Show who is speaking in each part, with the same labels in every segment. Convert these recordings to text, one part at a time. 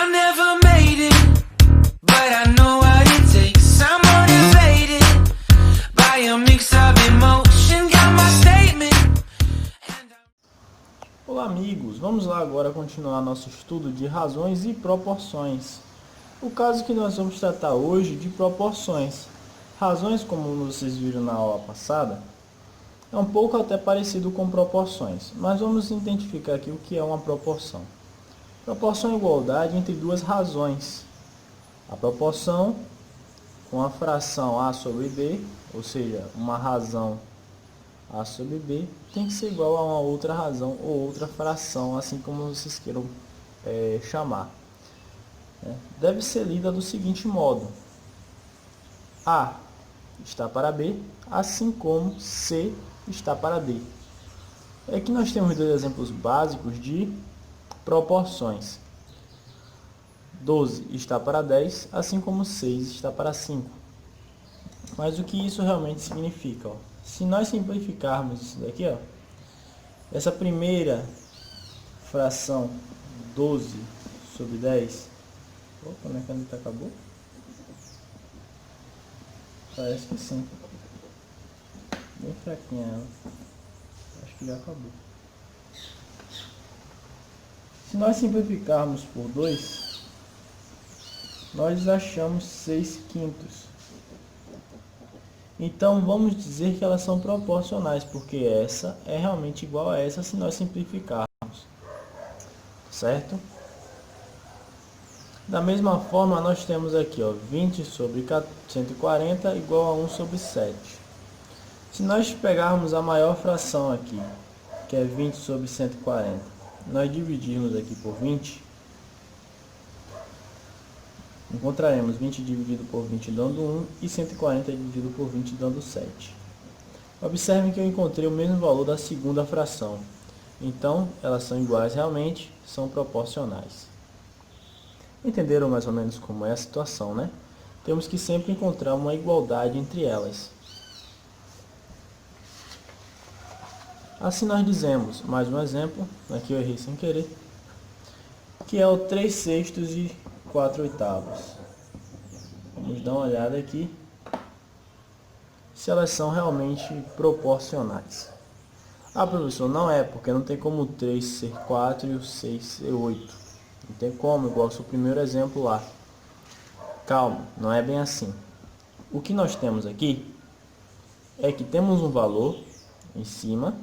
Speaker 1: I never made it, but I know what it takes. I'm motivated by a mix of emotion. Got my statement.
Speaker 2: Olá amigos, vamos lá agora continuar nosso estudo de razões e proporções. O caso que nós vamos tratar hoje de proporções. Razões, como vocês viram na aula passada, é um pouco até parecido com proporções, mas vamos identificar aqui o que é uma proporção. Proporção é igualdade entre duas razões. A proporção com a fração a sobre b, ou seja, uma razão a sobre b, tem que ser igual a uma outra razão ou outra fração, assim como vocês queiram chamar. Deve ser lida do seguinte modo: A está para B, assim como C está para D. Aqui nós temos dois exemplos básicos de proporções. 12 está para 10, assim como 6 está para 5. Mas o que isso realmente significa? Se nós simplificarmos isso daqui, essa primeira fração, 12 sobre 10, opa, minha caneta acabou? Parece que sim. Bem fraquinha ela. Acho que já acabou. Se nós simplificarmos por 2, nós achamos 6 quintos. Então vamos dizer que elas são proporcionais, porque essa é realmente igual a essa se nós simplificarmos. Certo? Da mesma forma, nós temos aqui 20 sobre 140 igual a 1 sobre 7. Se nós pegarmos a maior fração aqui, que é 20 sobre 140, nós dividirmos aqui por 20, encontraremos 20 dividido por 20 dando 1 e 140 dividido por 20 dando 7. Observem que eu encontrei o mesmo valor da segunda fração. Então, elas são iguais realmente, são proporcionais. Entenderam mais ou menos como é a situação, né? Temos que sempre encontrar uma igualdade entre elas. Assim nós dizemos, mais um exemplo, aqui eu errei sem querer, que é o 3 sextos e 4 oitavos. Vamos dar uma olhada aqui se elas são realmente proporcionais. Ah, professor, não é, porque não tem como o 3 ser 4 e o 6 ser 8. Não tem como, igual ao seu primeiro exemplo lá. Calma, não é bem assim. O que nós temos aqui é que temos um valor em cima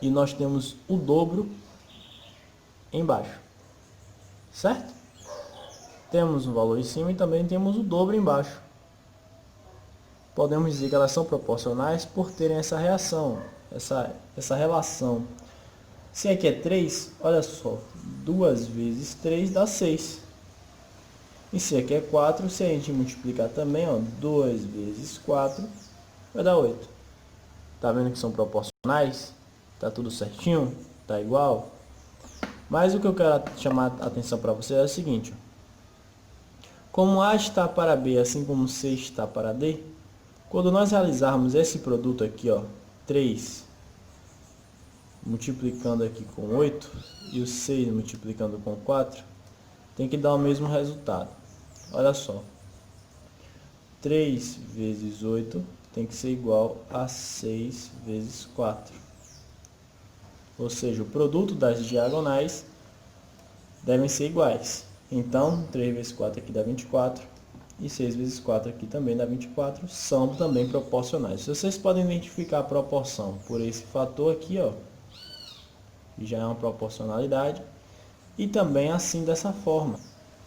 Speaker 2: e nós temos o dobro embaixo. Certo? Temos um valor em cima e também temos o dobro embaixo. Podemos dizer que elas são proporcionais por terem essa reação, essa relação. Se aqui é 3, olha só, 2 vezes 3 dá 6. E se aqui é 4, se a gente multiplicar também, 2 vezes 4 vai dar 8. Tá vendo que são proporcionais? Tá tudo certinho? Tá igual? Mas o que eu quero chamar a atenção para você é o seguinte: como A está para B, assim como C está para D, quando nós realizarmos esse produto aqui, 3 multiplicando aqui com 8 e o 6 multiplicando com 4, tem que dar o mesmo resultado. Olha só, 3 vezes 8 tem que ser igual a 6 vezes 4. Ou seja, o produto das diagonais devem ser iguais. Então, 3 vezes 4 aqui dá 24 e 6 vezes 4 aqui também dá 24, são também proporcionais. Vocês podem identificar a proporção por esse fator aqui, que já é uma proporcionalidade, e também assim dessa forma.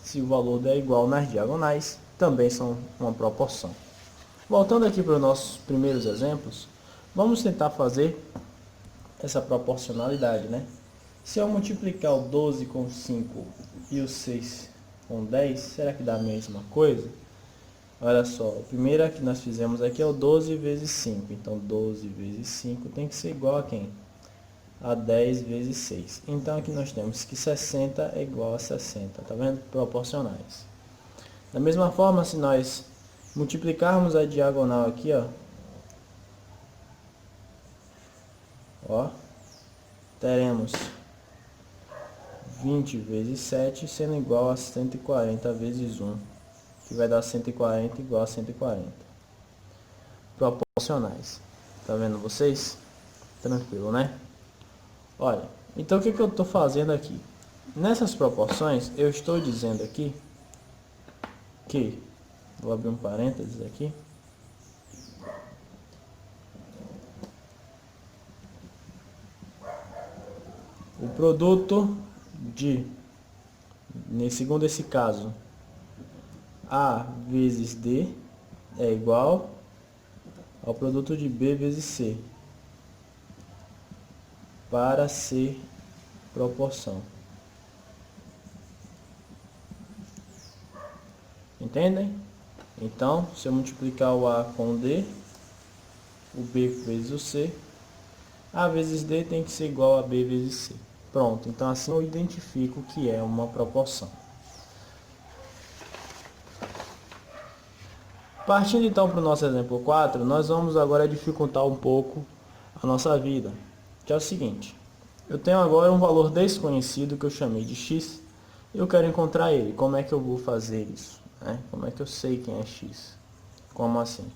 Speaker 2: Se o valor der igual nas diagonais, também são uma proporção. Voltando aqui para os nossos primeiros exemplos, vamos tentar fazer essa proporcionalidade, né? Se eu multiplicar o 12 com 5 e o 6 com 10, será que dá a mesma coisa? Olha só, a primeira que nós fizemos aqui é o 12 vezes 5. Então, 12 vezes 5 tem que ser igual a quem? A 10 vezes 6. Então, aqui nós temos que 60 é igual a 60. Tá vendo? Proporcionais. Da mesma forma, se nós multiplicarmos a diagonal aqui, teremos 20 vezes 7 sendo igual a 140 vezes 1, que vai dar 140 igual a 140. Proporcionais. Tá vendo vocês? Tranquilo, né? Olha, então o que eu estou fazendo aqui? Nessas proporções, eu estou dizendo aqui que, vou abrir um parênteses aqui, o produto de, segundo esse caso, A vezes D é igual ao produto de B vezes C, para ser proporção. Entendem? Então, se eu multiplicar o A com o D, o B vezes o C, A vezes D tem que ser igual a B vezes C. Pronto, então assim eu identifico que é uma proporção. Partindo então para o nosso exemplo 4, nós vamos agora dificultar um pouco a nossa vida, que é o seguinte: eu tenho agora um valor desconhecido que eu chamei de x, e eu quero encontrar ele. Como é que eu vou fazer isso? Como é que eu sei quem é x? Como assim?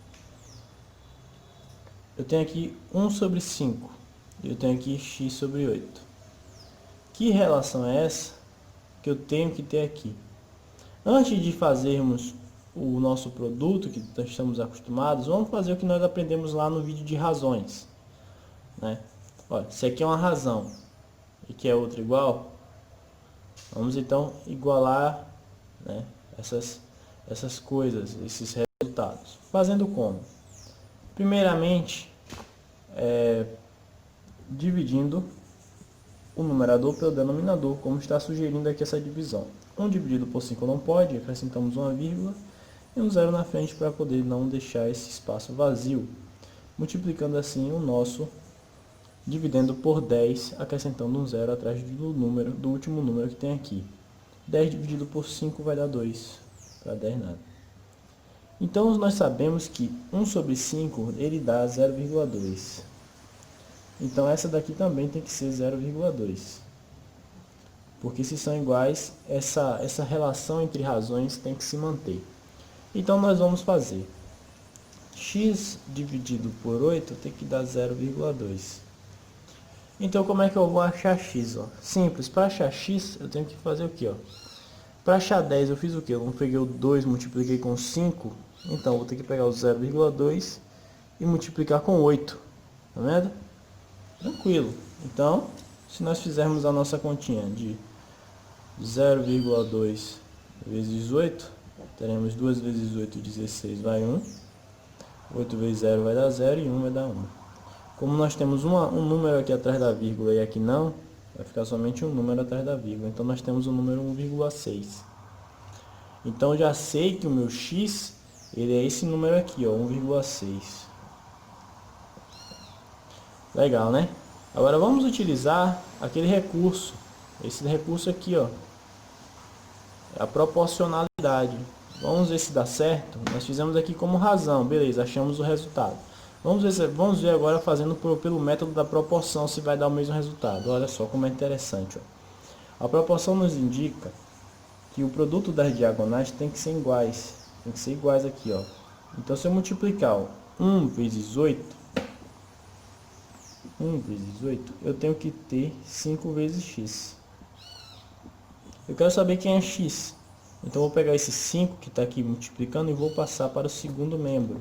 Speaker 2: Eu tenho aqui 1 sobre 5, e eu tenho aqui x sobre 8. Que relação é essa que eu tenho que ter aqui? Antes de fazermos o nosso produto que estamos acostumados, vamos fazer o que nós aprendemos lá no vídeo de razões, né? Olha, se aqui é uma razão e que é outra igual, vamos então igualar, né, essas coisas, esses resultados. Fazendo como? Primeiramente, dividindo o numerador pelo denominador, como está sugerindo aqui essa divisão. 1 dividido por 5 não pode, acrescentamos uma vírgula e um zero na frente para poder não deixar esse espaço vazio, multiplicando assim o nosso dividendo por 10, acrescentando um zero atrás do último número que tem aqui. 10 dividido por 5 vai dar 2, para 10 nada. Então nós sabemos que 1 sobre 5 ele dá 0,2. Então essa daqui também tem que ser 0,2. Porque se são iguais, essa relação entre razões tem que se manter. Então nós vamos fazer x dividido por 8 tem que dar 0,2. Então como é que eu vou achar x? Simples, para achar x eu tenho que fazer o que? Para achar 10 eu fiz o que? Eu não peguei o 2, multipliquei com 5. Então eu vou ter que pegar o 0,2 e multiplicar com 8. Tá vendo? Tranquilo. Então, se nós fizermos a nossa continha de 0,2 vezes 8, teremos 2 vezes 8, 16, vai 1. 8 vezes 0 vai dar 0 e 1 vai dar 1. Como nós temos um número aqui atrás da vírgula e aqui não, vai ficar somente um número atrás da vírgula. Então nós temos o número 1,6. Então já sei que o meu x, ele é esse número aqui, 1,6. Legal, né? Agora vamos utilizar aquele recurso. Esse recurso aqui, é a proporcionalidade. Vamos ver se dá certo. Nós fizemos aqui como razão, beleza, achamos o resultado. Vamos ver agora fazendo pelo método da proporção se vai dar o mesmo resultado. Olha só como é interessante. A proporção nos indica que o produto das diagonais tem que ser iguais. Tem que ser iguais aqui, Então se eu multiplicar 1 vezes 8, eu tenho que ter 5 vezes x. Eu quero saber quem é x. Então eu vou pegar esse 5 que está aqui multiplicando e vou passar para o segundo membro.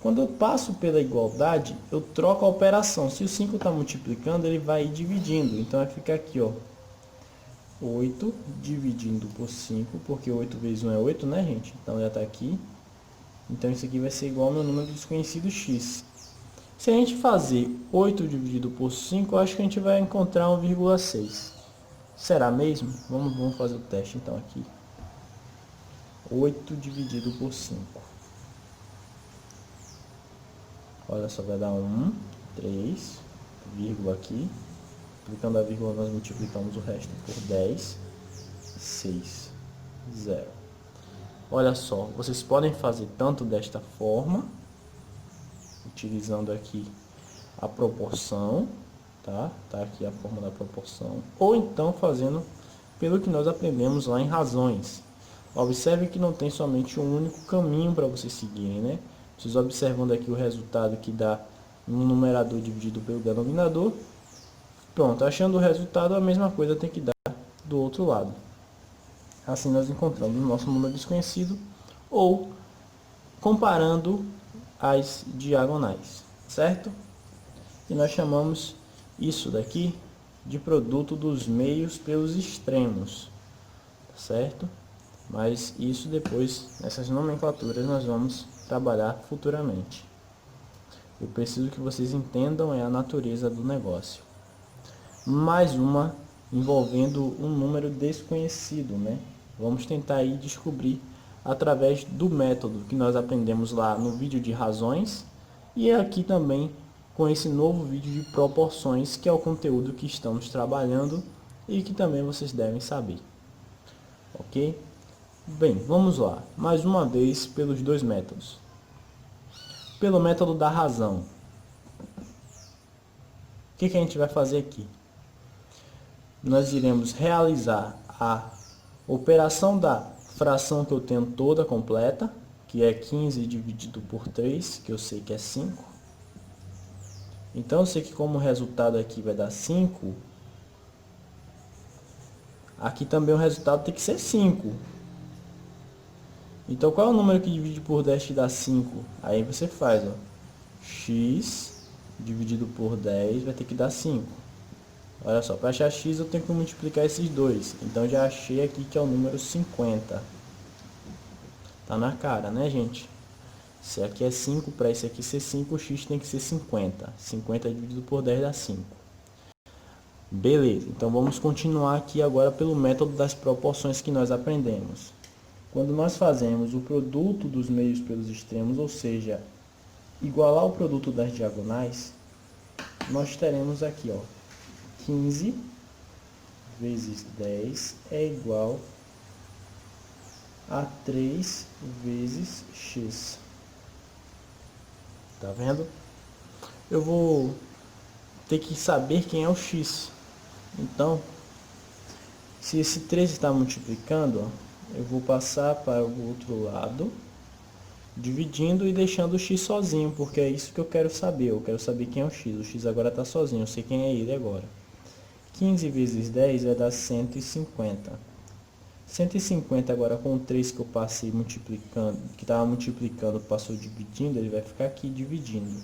Speaker 2: Quando eu passo pela igualdade, eu troco a operação. Se o 5 está multiplicando, ele vai ir dividindo. Então vai ficar aqui, 8 dividindo por 5, porque 8 vezes 1 é 8, né, gente? Então já está aqui. Então isso aqui vai ser igual ao meu número desconhecido x. Se a gente fazer 8 dividido por 5, eu acho que a gente vai encontrar 1,6. Será mesmo? Vamos fazer o teste então aqui. 8 dividido por 5. Olha só, vai dar 1, 3, vírgula aqui. Aplicando a vírgula, nós multiplicamos o resto por 10, 6, 0. Olha só, vocês podem fazer tanto desta forma, utilizando aqui a proporção, tá? Tá aqui a forma da proporção. Ou então fazendo pelo que nós aprendemos lá em razões. Observe que não tem somente um único caminho para vocês seguirem, né? Vocês observando aqui o resultado que dá no numerador dividido pelo denominador. Pronto, achando o resultado, a mesma coisa tem que dar do outro lado. Assim nós encontramos o nosso número desconhecido ou comparando as diagonais, certo? E nós chamamos isso daqui de produto dos meios pelos extremos, certo? Mas isso depois, nessas nomenclaturas, nós vamos trabalhar futuramente. Eu preciso que vocês entendam a natureza do negócio. Mais uma envolvendo um número desconhecido, né? Vamos tentar aí descobrir através do método que nós aprendemos lá no vídeo de razões e aqui também com esse novo vídeo de proporções, que é o conteúdo que estamos trabalhando e que também vocês devem saber. Ok? Bem, vamos lá. Mais uma vez pelos dois métodos. Pelo método da razão. O que a gente vai fazer aqui? Nós iremos realizar a operação da fração que eu tenho toda completa, que é 15 dividido por 3, que eu sei que é 5. Então eu sei que como resultado aqui vai dar 5, aqui também o resultado tem que ser 5. Então qual é o número que divide por 10 que dá 5? Aí você faz, ó, x dividido por 10 vai ter que dar 5. Olha só, para achar x eu tenho que multiplicar esses dois. Então já achei aqui que é o número 50. Tá na cara, né, gente? Se aqui é 5, para esse aqui ser 5, o x tem que ser 50. 50 dividido por 10 dá 5. Beleza, então vamos continuar aqui agora pelo método das proporções que nós aprendemos. Quando nós fazemos o produto dos meios pelos extremos, ou seja, igualar o produto das diagonais, nós teremos aqui, ó, 15 vezes 10 é igual a 3 vezes x. Tá vendo? Eu vou ter que saber quem é o x. Então, se esse 3 está multiplicando, ó, eu vou passar para o outro lado, dividindo e deixando o x sozinho, porque é isso que eu quero saber. Eu quero saber quem é o x. O x agora está sozinho, eu sei quem é ele agora. 15 vezes 10 vai dar 150. 150 agora com o 3 que eu passei multiplicando, que estava multiplicando, passou dividindo, ele vai ficar aqui dividindo.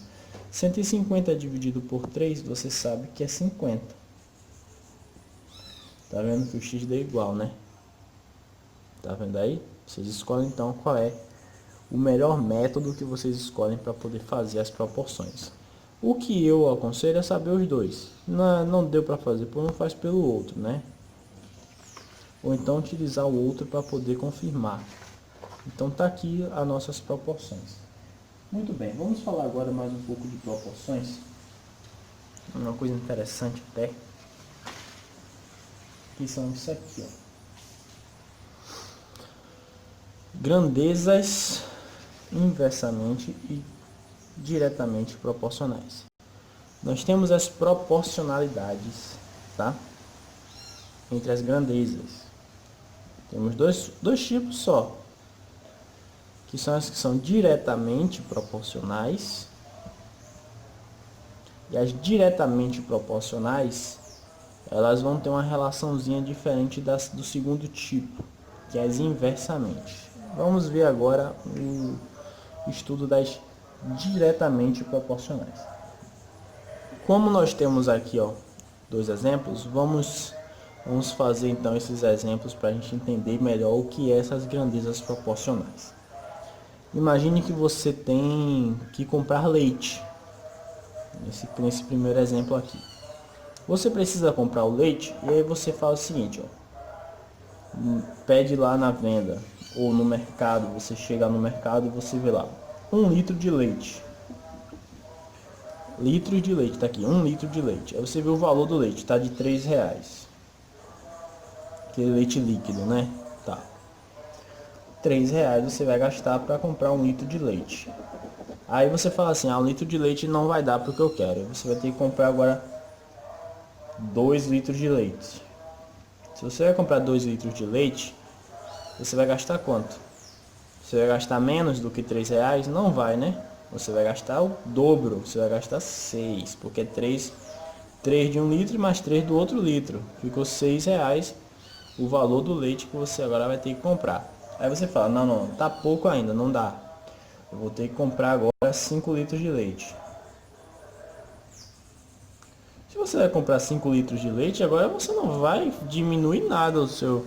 Speaker 2: 150 dividido por 3, você sabe que é 50. Tá vendo que o x deu igual, né? Tá vendo aí? Vocês escolhem então qual é o melhor método que vocês escolhem para poder fazer as proporções. O que eu aconselho é saber os dois. Não deu para fazer por um, faz pelo outro, né? Ou então utilizar o outro para poder confirmar. Então tá aqui as nossas proporções. Muito bem, vamos falar agora mais um pouco de proporções. Uma coisa interessante até, que são isso aqui, ó. Grandezas inversamente e diretamente proporcionais. Nós temos as proporcionalidades, tá? Entre as grandezas. Temos dois tipos só, que são as que são diretamente proporcionais. E as diretamente proporcionais, elas vão ter uma relaçãozinha diferente do segundo tipo, que é as inversamente. Vamos ver agora o estudo das diretamente proporcionais. Como nós temos aqui, ó, dois exemplos, vamos fazer então esses exemplos para a gente entender melhor o que é essas grandezas proporcionais. Imagine que você tem que comprar leite. Nesse primeiro exemplo aqui. Você precisa comprar o leite e aí você fala o seguinte, ó, pede lá na venda ou no mercado, você chega no mercado e você vê lá 1 litro de leite. Litros de leite, tá aqui, 1 litro de leite. Aí você vê o valor do leite, tá de R$3. Aquele leite líquido, né? Tá. R$3 você vai gastar para comprar 1 litro de leite. Aí você fala assim, 1 litro de leite não vai dar para o que eu quero. Você vai ter que comprar agora 2 litros de leite. Se você vai comprar 2 litros de leite, você vai gastar quanto? Você vai gastar menos do que R$ 3? Não vai, né? Você vai gastar o dobro, você vai gastar 6, porque é 3 de um litro mais 3 do outro litro. Ficou R$ 6 o valor do leite que você agora vai ter que comprar. Aí você fala, não, não, tá pouco ainda, não dá. Eu vou ter que comprar agora 5 litros de leite. Se você vai comprar 5 litros de leite, agora você não vai diminuir nada o seu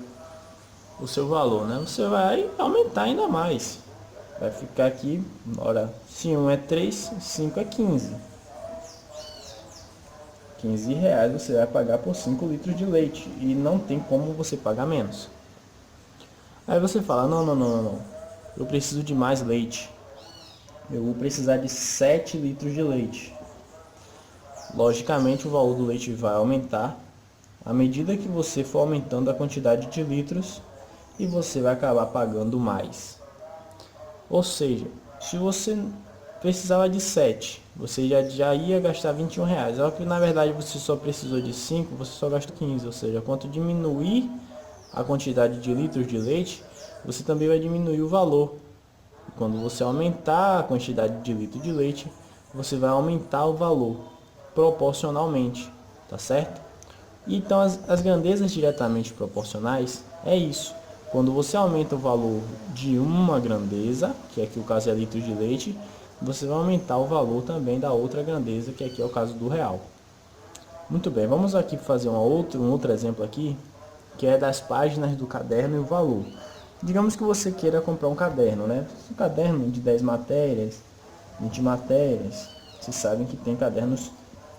Speaker 2: valor, né? Você vai aumentar ainda mais. Vai ficar aqui, ora, se um é 3, 5 é 15. R$ 15 você vai pagar por 5 litros de leite e não tem como você pagar menos. Aí você fala, não, não, não, não, não. Eu preciso de mais leite. Eu vou precisar de 7 litros de leite. Logicamente o valor do leite vai aumentar à medida que você for aumentando a quantidade de litros e você vai acabar pagando mais. Ou seja, se você precisava de 7, você já ia gastar R$ 21. Só que na verdade você só precisou de 5, você só gastou 15. Ou seja, quanto diminuir a quantidade de litros de leite, você também vai diminuir o valor. Quando você aumentar a quantidade de litro de leite, você vai aumentar o valor proporcionalmente, tá certo? Então as grandezas diretamente proporcionais é isso. Quando você aumenta o valor de uma grandeza, que aqui o caso é litro de leite, você vai aumentar o valor também da outra grandeza, que aqui é o caso do real. Muito bem, vamos aqui fazer um outro exemplo aqui, que é das páginas do caderno e o valor. Digamos que você queira comprar um caderno, né? Um caderno de 10 matérias, 20 matérias. Vocês sabem que tem cadernos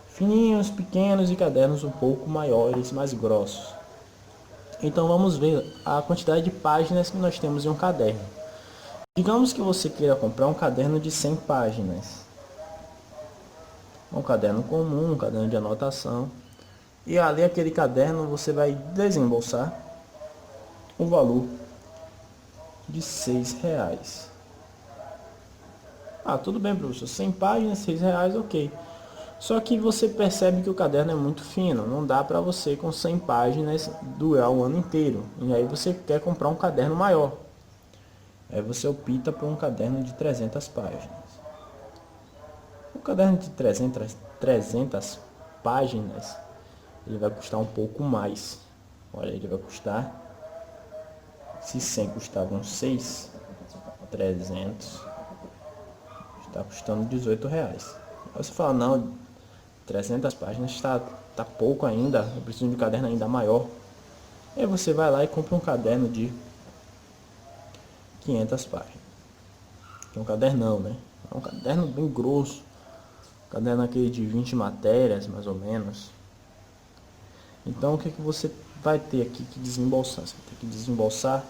Speaker 2: fininhos, pequenos e cadernos um pouco maiores, mais grossos. Então vamos ver a quantidade de páginas que nós temos em um caderno. Digamos que você queira comprar um caderno de 100 páginas. Um caderno comum, um caderno de anotação. E ali aquele caderno você vai desembolsar o valor de R$ 6. Ah, tudo bem, professor. 100 páginas, R$ 6, ok. Só que você percebe que o caderno é muito fino. Não dá para você com 100 páginas durar o ano inteiro. E aí você quer comprar um caderno maior. Aí você opta por um caderno de 300 páginas. O caderno de 300 páginas, ele vai custar um pouco mais. Olha, ele vai custar, se 100 custavam 6, 300 está custando R$ 18. Aí você fala, não, 300 páginas tá pouco ainda, eu preciso de um caderno ainda maior. Aí você vai lá e compra um caderno de 500 páginas. Que é um cadernão, né? É um caderno bem grosso. Caderno aquele de 20 matérias, mais ou menos. Então o que você vai ter aqui que desembolsar? Você vai ter que desembolsar R$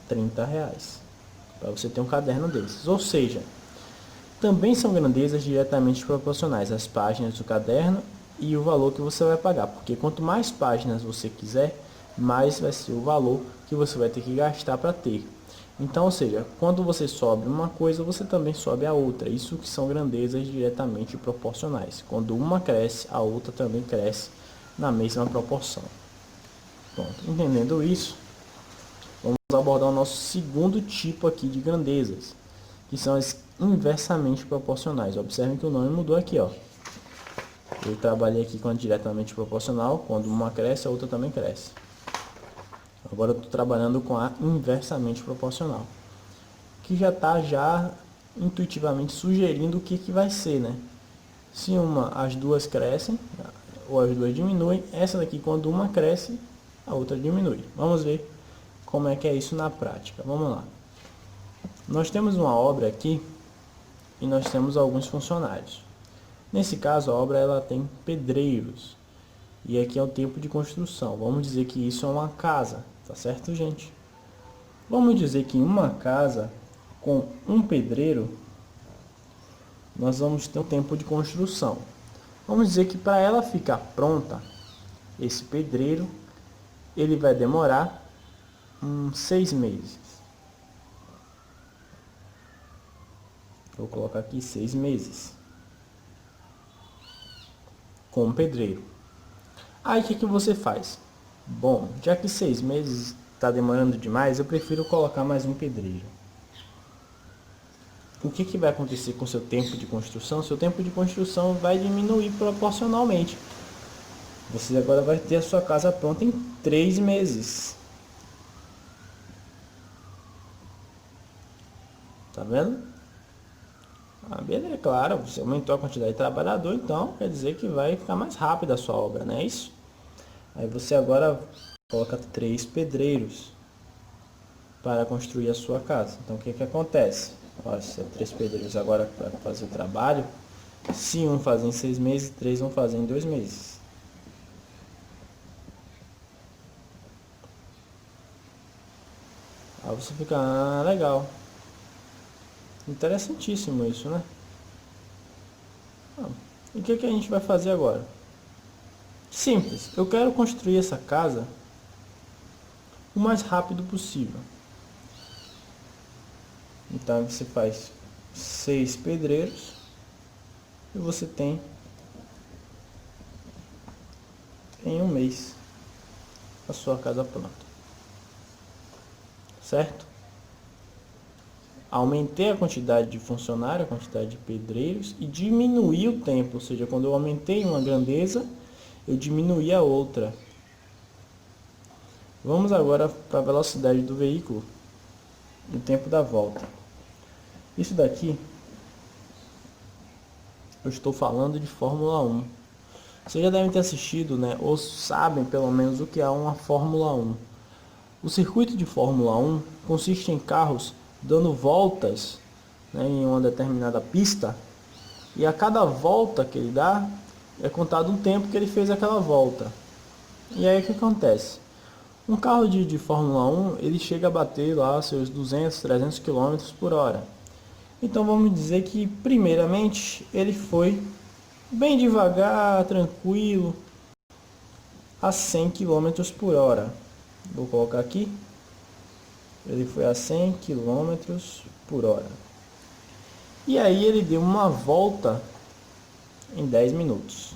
Speaker 2: 30 para você ter um caderno desses. Ou seja, também são grandezas diretamente proporcionais às páginas do caderno e o valor que você vai pagar, porque quanto mais páginas você quiser, mais vai ser o valor que você vai ter que gastar para ter. Então, ou seja, quando você sobe uma coisa, você também sobe a outra. Isso que são grandezas diretamente proporcionais. Quando uma cresce, a outra também cresce na mesma proporção. Pronto, entendendo isso, vamos abordar o nosso segundo tipo aqui de grandezas, que são as inversamente proporcionais. Observem que o nome mudou aqui, ó. Eu trabalhei aqui com a diretamente proporcional, quando uma cresce, a outra também cresce. Agora eu estou trabalhando com a inversamente proporcional, que já está intuitivamente sugerindo o que vai ser, né? Se as duas crescem, ou as duas diminuem, essa daqui quando uma cresce, a outra diminui. Vamos ver como é que é isso na prática. Vamos lá. Nós temos uma obra aqui e nós temos alguns funcionários. Nesse caso, a obra ela tem pedreiros. E aqui é o tempo de construção. Vamos dizer que isso é uma casa, tá certo, gente? Vamos dizer que em uma casa com um pedreiro, nós vamos ter um tempo de construção. Vamos dizer que para ela ficar pronta, esse pedreiro, ele vai demorar 6 meses. Vou colocar aqui 6 meses com um pedreiro. Aí o que você faz? Bom, já que 6 meses está demorando demais, eu prefiro colocar mais um pedreiro. O que vai acontecer com o seu tempo de construção? Seu tempo de construção vai diminuir proporcionalmente. Você agora vai ter a sua casa pronta em 3 meses. Tá vendo? Beleza, claro, você aumentou a quantidade de trabalhador, então quer dizer que vai ficar mais rápida a sua obra, não é isso? Aí você agora coloca 3 pedreiros para construir a sua casa. Então o que acontece? Olha, se é 3 pedreiros agora para fazer o trabalho, se um faz em 6 meses, 3 vão fazer em 2 meses. Aí você fica, legal. Interessantíssimo isso, né? E o que a gente vai fazer agora? Simples, eu quero construir essa casa o mais rápido possível. Então você faz 6 pedreiros e você tem em 1 mês a sua casa pronta. Certo? Aumentei a quantidade de funcionários, a quantidade de pedreiros e diminuí o tempo, ou seja, quando eu aumentei uma grandeza, eu diminuí a outra. Vamos agora para a velocidade do veículo e o tempo da volta. Isso daqui, eu estou falando de Fórmula 1. Vocês já devem ter assistido, né, ou sabem pelo menos o que é uma Fórmula 1. O circuito de Fórmula 1 consiste em carros dando voltas, né, em uma determinada pista, e a cada volta que ele dá é contado um tempo que ele fez aquela volta. E aí o que acontece? Um carro de Fórmula 1 ele chega a bater lá seus 200, 300 km por hora. Então vamos dizer que primeiramente ele foi bem devagar, tranquilo, a 100 km por hora. Vou colocar aqui. Ele foi a 100 km por hora. E aí ele deu uma volta em 10 minutos.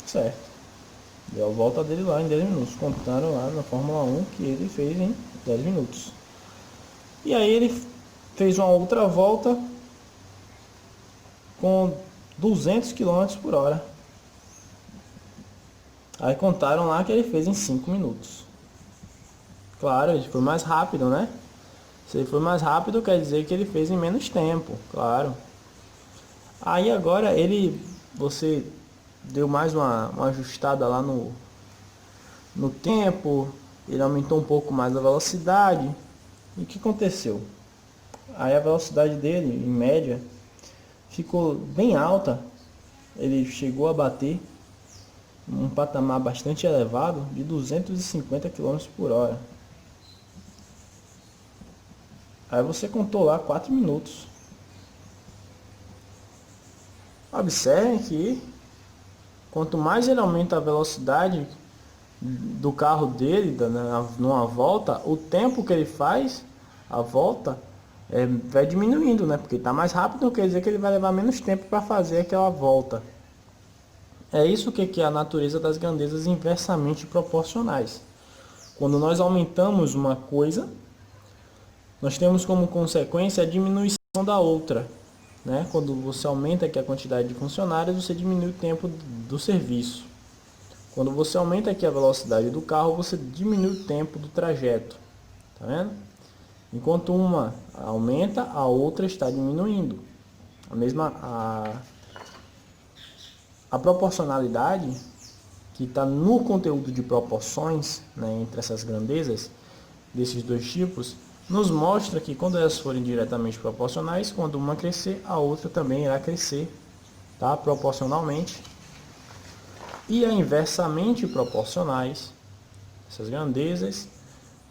Speaker 2: Certo. Deu a volta dele lá em 10 minutos. Contaram lá na Fórmula 1 que ele fez em 10 minutos. E aí ele fez uma outra volta com 200 km por hora. Aí contaram lá que ele fez em 5 minutos. Claro, ele foi mais rápido, né? Se ele foi mais rápido, quer dizer que ele fez em menos tempo, claro. Aí agora você deu mais uma ajustada lá no tempo, ele aumentou um pouco mais a velocidade. E o que aconteceu? Aí a velocidade dele, em média, ficou bem alta. Ele chegou a bater um patamar bastante elevado de 250 km por hora. Aí você contou lá 4 minutos. Observe que quanto mais ele aumenta a velocidade do carro dele numa volta, o tempo que ele faz a volta vai diminuindo, né? Porque está mais rápido, quer dizer que ele vai levar menos tempo para fazer aquela volta. É isso que é a natureza das grandezas inversamente proporcionais. Quando nós aumentamos uma coisa, nós temos como consequência a diminuição da outra. Né? Quando você aumenta aqui a quantidade de funcionários, você diminui o tempo do serviço. Quando você aumenta aqui a velocidade do carro, você diminui o tempo do trajeto. Tá vendo? Enquanto uma aumenta, a outra está diminuindo. A proporcionalidade que está no conteúdo de proporções, né, entre essas grandezas desses dois tipos, nos mostra que quando elas forem diretamente proporcionais, quando uma crescer, a outra também irá crescer, tá? Proporcionalmente. E a inversamente proporcionais, essas grandezas,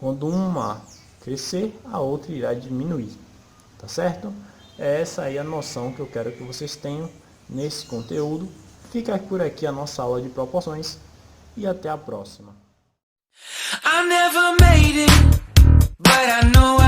Speaker 2: quando uma crescer, a outra irá diminuir, tá certo? É essa aí a noção que eu quero que vocês tenham nesse conteúdo. Fica por aqui a nossa aula de proporções e até a próxima.
Speaker 1: I never made it, but I know